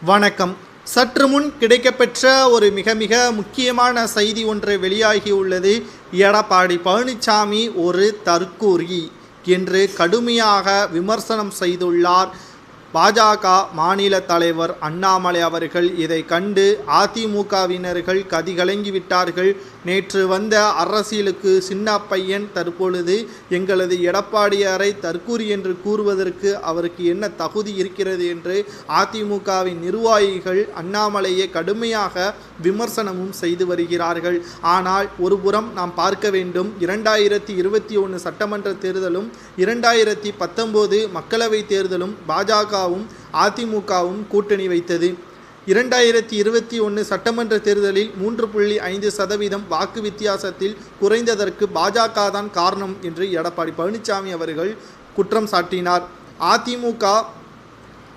வணக்கம். சற்று முன் கிடைக்கப்பெற்ற ஒரு மிக மிக முக்கியமான செய்தி ஒன்று வெளியாகியுள்ளது. எடப்பாடி பழனிசாமி ஒரு தற்கூரி என்று கடுமையாக விமர்சனம் செய்துள்ளார். பாஜக மாநில தலைவர் அண்ணாமலை அவர்கள் இதை கண்டு அதிமுகவினர்கள் கதிகலங்கிவிட்டார்கள். நேற்று வந்த அரசியலுக்கு சின்ன பையன் தற்பொழுது எங்களது எடப்பாடியாரை தற்கூரி என்று கூறுவதற்கு அவருக்கு என்ன தகுதி இருக்கிறது என்று அதிமுகவின் நிர்வாகிகள் அண்ணாமலையை கடுமையாக விமர்சனமும் செய்து வருகிறார்கள். ஆனால் ஒருபுறம் நாம் பார்க்க வேண்டும், 2021 சட்டமன்ற தேர்தலும் 2019 மக்களவை தேர்தலும் பாஜகவும் அதிமுகவும் கூட்டணி வைத்தது. 2021 சட்டமன்ற தேர்தலில் 3.5% வாக்கு வித்தியாசத்தில் குறைந்ததற்கு பாஜக தான் காரணம் என்று எடப்பாடி பழனிசாமி அவர்கள் குற்றம் சாட்டினார். அதிமுக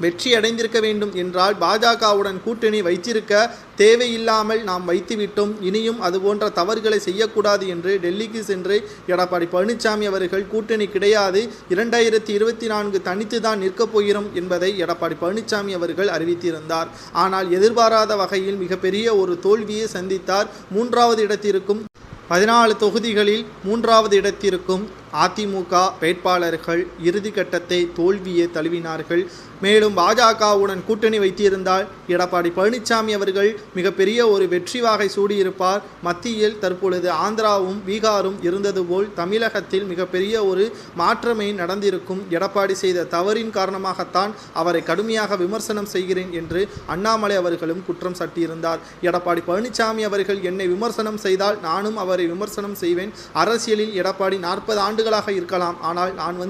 வெற்றி அடைந்திருக்க வேண்டும் என்றால் பாஜகவுடன் கூட்டணி வைத்திருக்க தேவையில்லாமல் நாம் வைத்துவிட்டோம், இனியும் அதுபோன்ற தவறுகளை செய்யக்கூடாது என்று டெல்லிக்கு சென்று எடப்பாடி பழனிசாமி அவர்கள் கூட்டணி கிடையாது, 2024 தனித்து தான் நிற்கப் போகிறோம் என்பதை எடப்பாடி பழனிசாமி அவர்கள் அறிவித்திருந்தார். ஆனால் எதிர்பாராத வகையில் மிகப்பெரிய ஒரு தோல்வியை சந்தித்தார். 3வது இடத்திற்கும் 14 தொகுதிகளில் 3வது இடத்திற்கும் அதிமுக வேட்பாளர்கள் இறுதிக்கட்டத்தை தோல்வியை தழுவினார்கள். மேலும் பாஜகவுடன் கூட்டணி வைத்திருந்தால் எடப்பாடி பழனிசாமி அவர்கள் மிகப்பெரிய ஒரு வெற்றி வாகை சூடியிருப்பார். மத்தியில் தற்பொழுது ஆந்திராவும் பீகாரும் இருந்தது போல் தமிழகத்தில் மிகப்பெரிய ஒரு மாற்றமே நடந்திருக்கும். எடப்பாடி செய்த தவறின் காரணமாகத்தான் அவரை கடுமையாக விமர்சனம் செய்கிறேன் என்று அண்ணாமலை அவர்களும் குற்றம் சாட்டியிருந்தார். எடப்பாடி பழனிசாமி அவர்கள் என்னை விமர்சனம் செய்தால் நானும் அவரை விமர்சனம் செய்வேன். அரசியலில் எடப்பாடி 40 ஆண்டுகளாக இருக்கலாம், ஆனால் நான்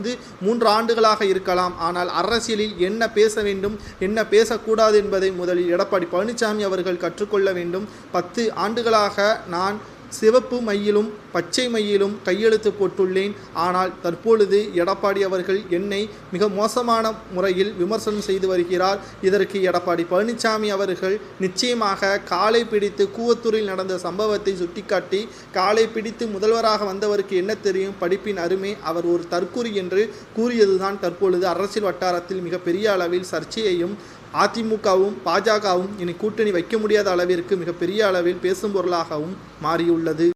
3 ஆண்டுகளாக இருக்கலாம். ஆனால் அரசியலில் என்ன பேச வேண்டும், என்ன பேசக்கூடாது என்பதை முதலில் எடப்பாடி பழனிசாமி அவர்கள் கற்றுக்கொள்ள வேண்டும். 10 ஆண்டுகளாக நான் சிவப்பு மையிலும் பச்சை மையிலும் கையெழுத்து போட்டுள்ளேன். ஆனால் தற்பொழுது எடப்பாடி அவர்கள் என்னை மிக மோசமான முறையில் விமர்சனம் செய்து வருகிறார். இதற்கு எடப்பாடி பழனிசாமி அவர்கள் நிச்சயமாக காலை பிடித்து கூவத்தூரில் நடந்த சம்பவத்தை சுட்டிக்காட்டி, காலை பிடித்து முதல்வராக வந்தவருக்கு என்ன தெரியும் படிப்பின் அருமை, அவர் ஒரு தற்கூரி என்று கூறியதுதான் தற்பொழுது அரசியல் வட்டாரத்தில் மிகப்பெரிய அளவில் சர்ச்சையையும் அதிமுகவும் பாஜகவும் இனி கூட்டணி வைக்க முடியாத அளவிற்கு மிகப்பெரிய அளவில் பேசும் பொருளாகவும் மாறியுள்ளது.